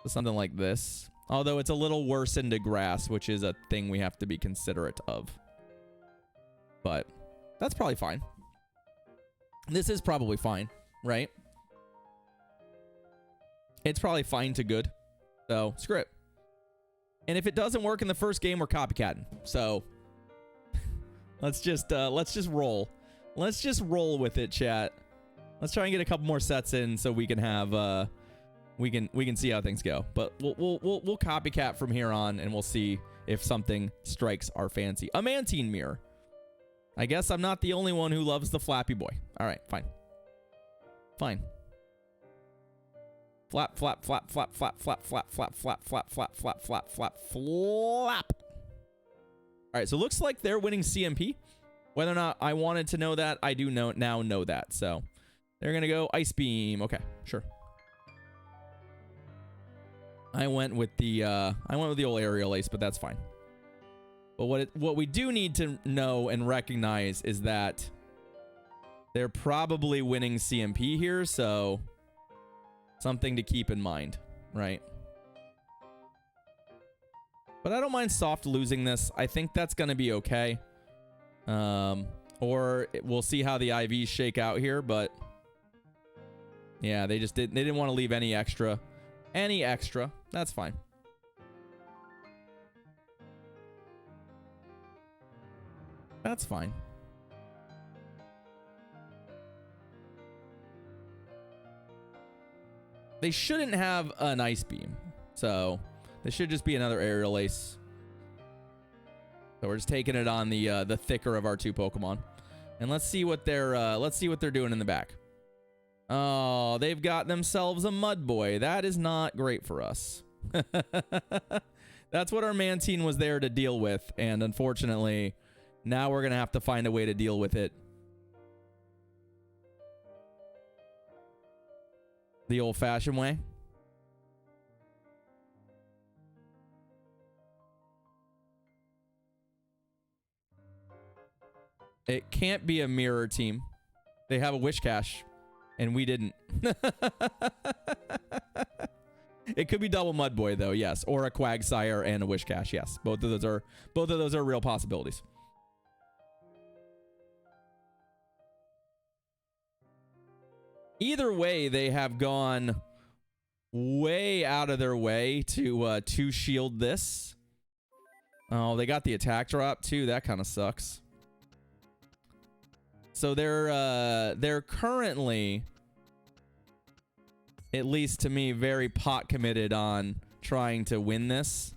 Something like this. Although it's a little worse into grass, which is a thing we have to be considerate of. But that's probably fine. This is probably fine, right? It's probably fine to good. So, screw it. And if it doesn't work in the first game, we're copycatting. So, let's just roll. Let's just roll with it, chat. Let's try and get a couple more sets in so we can have we can see how things go. But we'll copycat from here on, and we'll see if something strikes our fancy. A Mantine mirror. I guess I'm not the only one who loves the Flappy Boy. All right, fine. Fine. Flap, flap, flap, flap, flap, flap, flap, flap, flap, flap, flap, flap, flap, flap, flap. All right, so it looks like they're winning CMP. Whether or not I wanted to know that, I do now know that. So they're gonna go Ice Beam. Okay, sure. I went with the old Aerial Ace, but that's fine. But what we do need to know and recognize is that they're probably winning CMP here, so something to keep in mind, right? But I don't mind soft losing this. I think that's going to be okay. Or we'll see how the IVs shake out here, but yeah, they didn't want to leave any extra. Any extra. That's fine. That's fine. They shouldn't have an Ice Beam. So, this should just be another Aerial Ace. So we're just taking it on the thicker of our two Pokemon. And let's see what they're doing in the back. Oh, they've got themselves a Mud Boy. That is not great for us. That's what our Mantine was there to deal with, and unfortunately, now we're gonna have to find a way to deal with it the old-fashioned way. It can't be a mirror team. They have a Wish Cache, and we didn't. It could be double Mud Boy though, yes, or a Quagsire and a Wish Cache, yes. Both of those are real possibilities. Either way, they have gone way out of their way to shield this. Oh, they got the attack drop too. That kind of sucks. So they're currently, at least to me, very pot committed on trying to win this.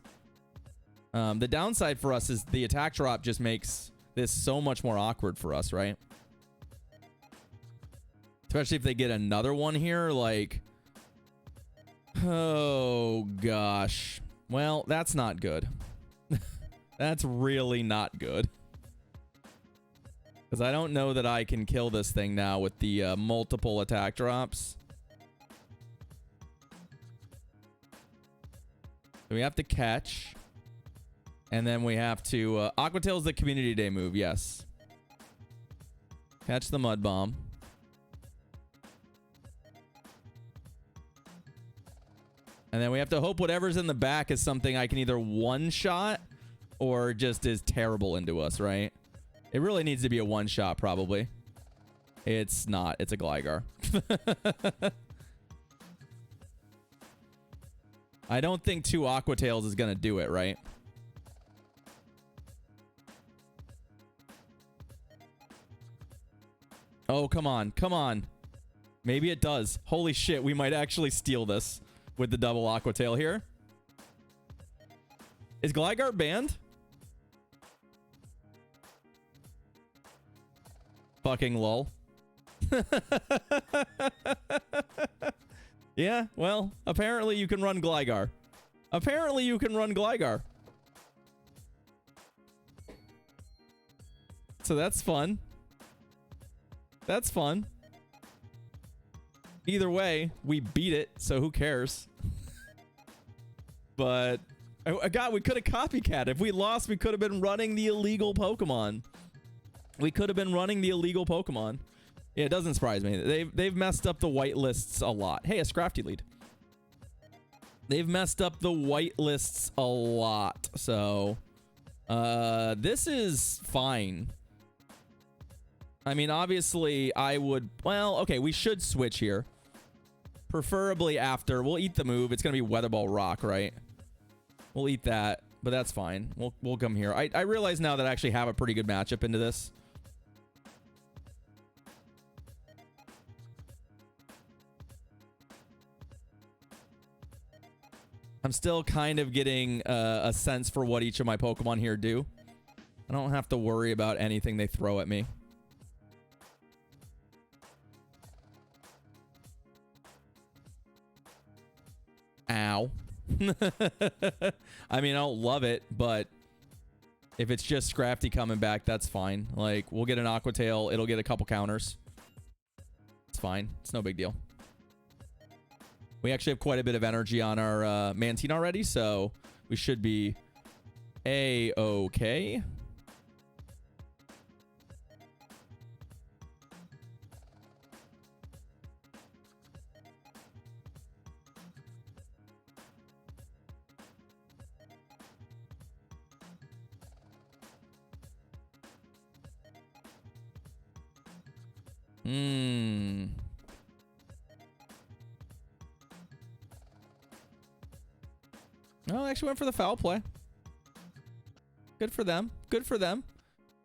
The downside for us is the attack drop just makes this so much more awkward for us, right? Especially if they get another one here, like... Oh, gosh. Well, that's not good. That's really not good. Because I don't know that I can kill this thing now with the multiple attack drops. So we have to catch. And then we have to... Aqua Tail's the Community Day move, yes. Catch the Mud Bomb. And then we have to hope whatever's in the back is something I can either one-shot or just is terrible into us, right? It really needs to be a one-shot, probably. It's not. It's a Gligar. I don't think 2 Aqua Tails is going to do it, right? Oh, come on. Come on. Maybe it does. Holy shit, we might actually steal this with the double Aqua Tail here. Is Gligar banned? Fucking lol. Yeah, well, apparently you can run Gligar. Apparently you can run Gligar. So that's fun. That's fun. Either way, we beat it, so who cares? But, God, we could have copycat. If we lost, we could have been running the illegal Pokemon. We could have been running the illegal Pokemon. Yeah, it doesn't surprise me. They've messed up the white lists a lot. Hey, a Scrafty lead. They've messed up the white lists a lot. So, this is fine. I mean, obviously, I would... Well, okay, we should switch here. Preferably after. We'll eat the move. It's going to be Weather Ball Rock, right? We'll eat that, but that's fine. We'll come here. I realize now that I actually have a pretty good matchup into this. I'm still kind of getting a sense for what each of my Pokemon here do. I don't have to worry about anything they throw at me. Ow. I mean, I don't love it, but if it's just Scrafty coming back, that's fine. Like, we'll get an Aqua Tail. It'll get a couple counters. It's fine. It's no big deal. We actually have quite a bit of energy on our Mantine already, so we should be A-okay. Oh, I actually went for the foul play. Good for them. Good for them.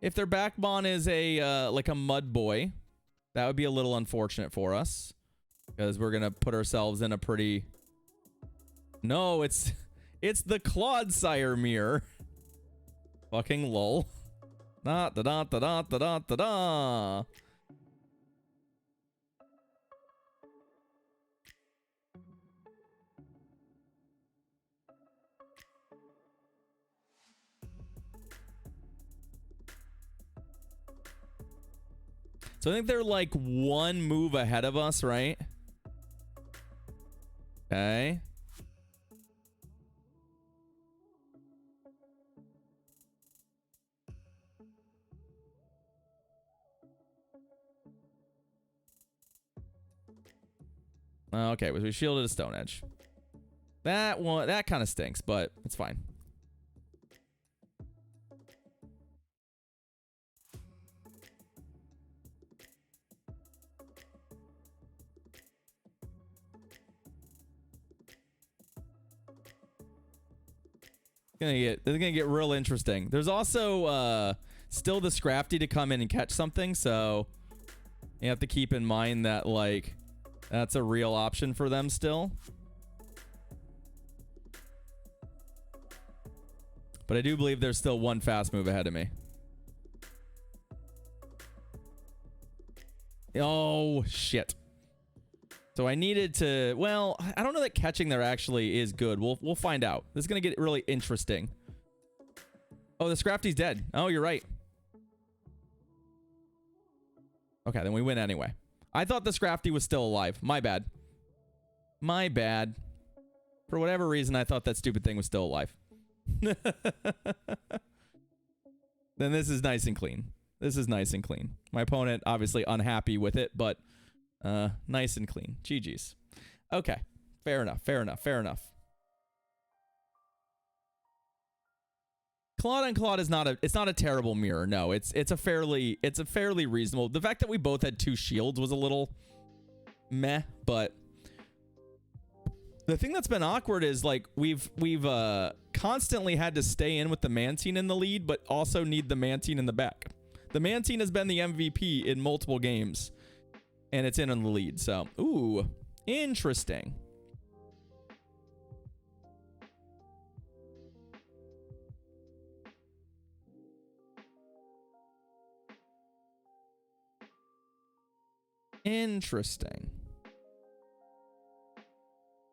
If their backbone is a like a mud boy, that would be a little unfortunate for us, because we're gonna put ourselves in a pretty... No, it's the Claude Sire mirror. Fucking lol. Da da da da da da da da. So I think they're like one move ahead of us, right? Okay. Okay, we shielded a Stone Edge. That one, that kind of stinks, but it's fine. It's gonna get real interesting. There's also still the Scrafty to come in and catch something, so you have to keep in mind that, like, that's a real option for them still. But I do believe there's still one fast move ahead of me. Oh, shit. So I needed to... Well, I don't know that catching there actually is good. We'll find out. This is going to get really interesting. Oh, the Scrafty's dead. Oh, you're right. Okay, then we win anyway. I thought the Scrafty was still alive. My bad. My bad. For whatever reason, I thought that stupid thing was still alive. Then this is nice and clean. This is nice and clean. My opponent obviously unhappy with it, but nice and clean. GG's. Okay. Fair enough. Fair enough. Fair enough. Claude and Claude is not a terrible mirror. No, it's a fairly reasonable. The fact that we both had 2 shields was a little meh, but the thing that's been awkward is, like, we've constantly had to stay in with the Mantine in the lead, but also need the Mantine in the back. The Mantine has been the MVP in multiple games, and it's in on the lead. So, ooh, interesting. Interesting.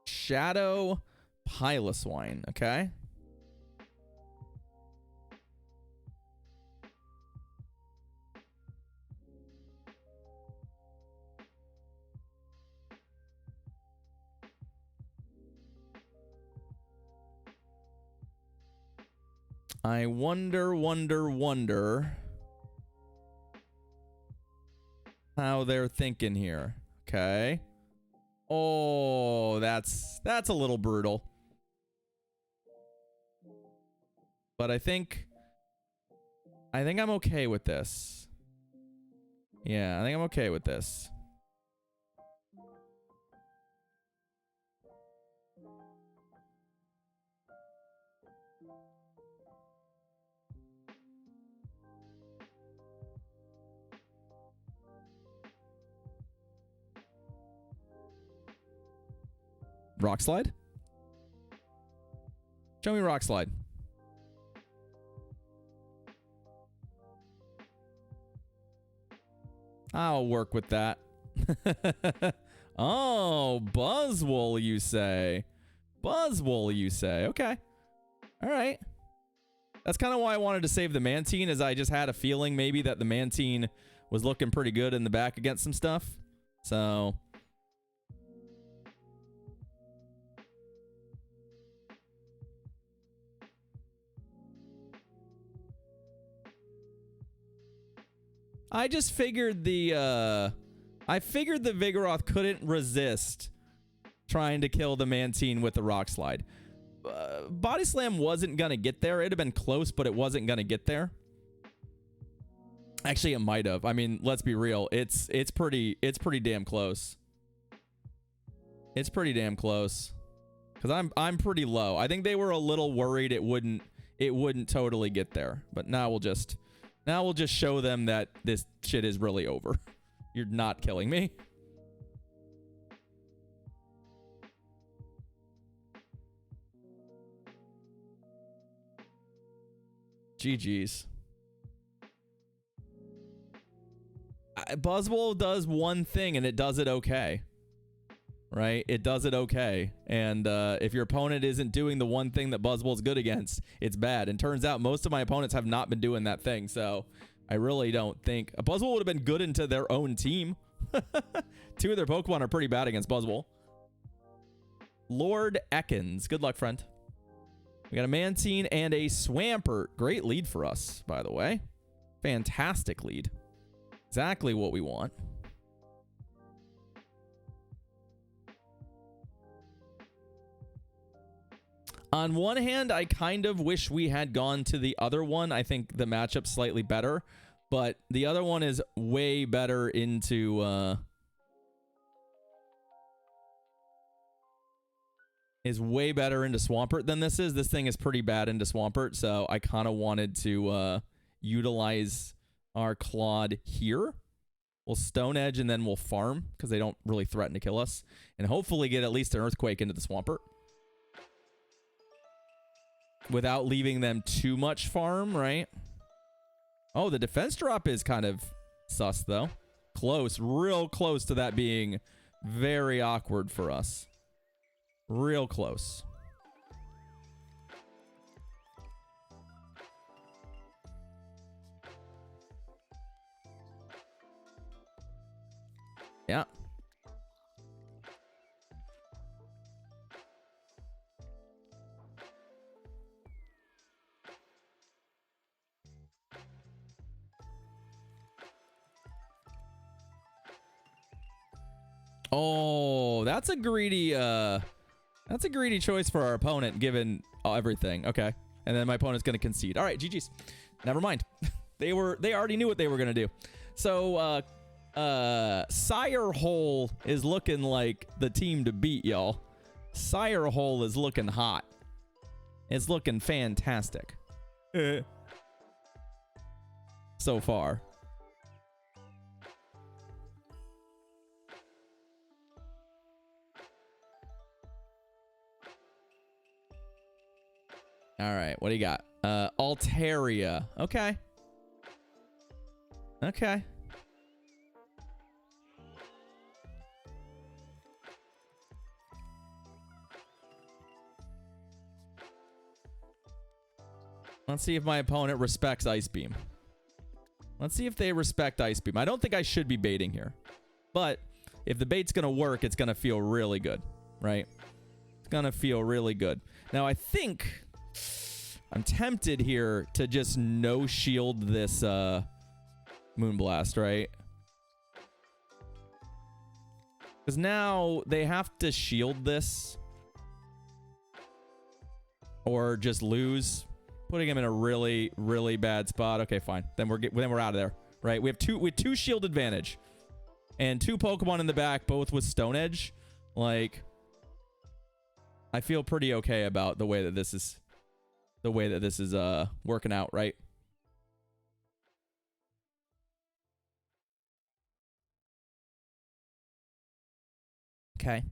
Shadow Piloswine, okay. I wonder how they're thinking here. Okay. Oh, that's a little brutal. But I think I'm okay with this. Yeah, I think I'm okay with this. Rock slide? Show me rock slide. I'll work with that. Oh, Buzzwole, you say. Buzzwole, you say. Okay. All right. That's kind of why I wanted to save the Mantine, is I just had a feeling maybe that the Mantine was looking pretty good in the back against some stuff. So... I just figured the Vigoroth couldn't resist trying to kill the Mantine with the Rock Slide. Body Slam wasn't gonna get there. It'd have been close, but it wasn't gonna get there. Actually, it might have. I mean, let's be real. It's pretty damn close. It's pretty damn close. Cause I'm pretty low. I think they were a little worried it wouldn't totally get there. But now we'll just show them that this shit is really over. You're not killing me. GG's. Buzzwole does one thing and it does it okay. Right? It does it okay. And if your opponent isn't doing the one thing that Buzzwole's good against, it's bad. And turns out most of my opponents have not been doing that thing. So I really don't think... Buzzwole would have been good into their own team. Two of their Pokemon are pretty bad against Buzzwole. Lord Ekans. Good luck, friend. We got a Mantine and a Swampert. Great lead for us, by the way. Fantastic lead. Exactly what we want. On one hand, I kind of wish we had gone to the other one. I think the matchup's slightly better, but the other one is way better into Swampert than this is. This thing is pretty bad into Swampert, so I kind of wanted to utilize our Claude here. We'll Stone Edge and then we'll farm because they don't really threaten to kill us, and hopefully get at least an Earthquake into the Swampert without leaving them too much farm, right? Oh, the defense drop is kind of sus, though. Close, real close to that being very awkward for us. Real close. Yeah. Oh, that's a greedy choice for our opponent, given everything. Okay. And then my opponent's going to concede. All right, GG's. Never mind. They already knew what they were going to do. So, Sire Hole is looking like the team to beat, y'all. Sire Hole is looking hot. It's looking fantastic. So far. All right, what do you got? Altaria. Okay. Okay. Let's see if my opponent respects Ice Beam. Let's see if they respect Ice Beam. I don't think I should be baiting here. But if the bait's going to work, it's going to feel really good, right? It's going to feel really good. Now, I think... I'm tempted here to just no shield this Moonblast, right? Because now they have to shield this or just lose. Putting him in a really, really bad spot. Okay, fine. Then we're out of there. Right? We have two shield advantage. And 2 Pokemon in the back, both with Stone Edge. Like, I feel pretty okay about the way that this is working out, right? Okay.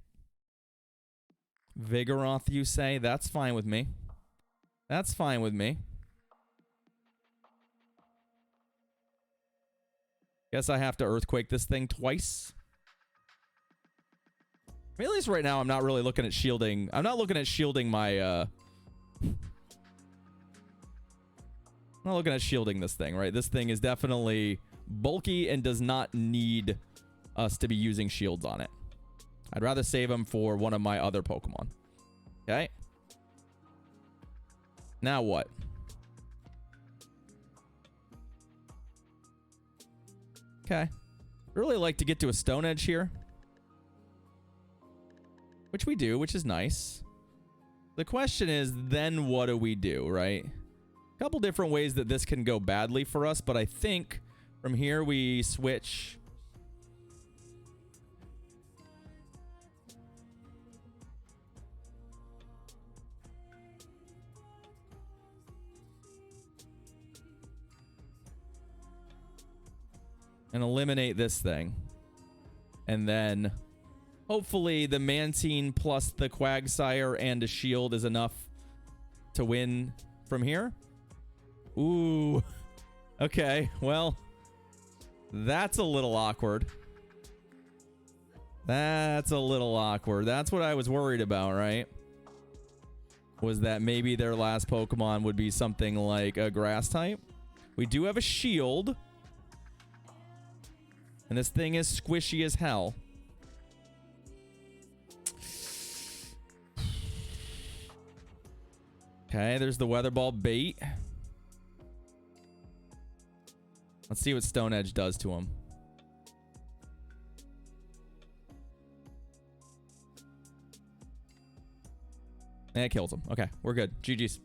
Vigoroth, you say? That's fine with me. That's fine with me. Guess I have to Earthquake this thing twice. I mean, at least right now, I'm not really looking at shielding. I'm not looking at shielding my, I'm not looking at shielding this thing, right? This thing is definitely bulky and does not need us to be using shields on it. I'd rather save him for one of my other Pokemon. Okay. Now what? Okay. Really like to get to a Stone Edge here. Which we do, which is nice. The question is, then what do we do, right? A couple different ways that this can go badly for us, but I think from here we switch. And eliminate this thing. And then hopefully the Mantine plus the Quagsire and a shield is enough to win from here. Ooh. Okay, well, that's a little awkward. That's a little awkward. That's what I was worried about, right? Was that maybe their last Pokemon would be something like a grass type. We do have a shield. And this thing is squishy as hell. Okay, there's the Weather Ball bait. Let's see what Stone Edge does to him. And it kills him. Okay, we're good. GG's.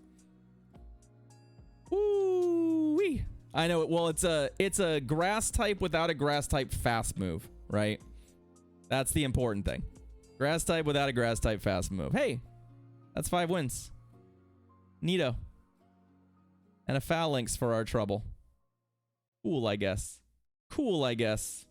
Woo-wee. I know it. Well, it's a grass type without a grass type fast move, right? That's the important thing. Grass type without a grass type fast move. Hey, that's 5 wins. Neato. And a Phalanx for our trouble. Cool, I guess. Cool, I guess.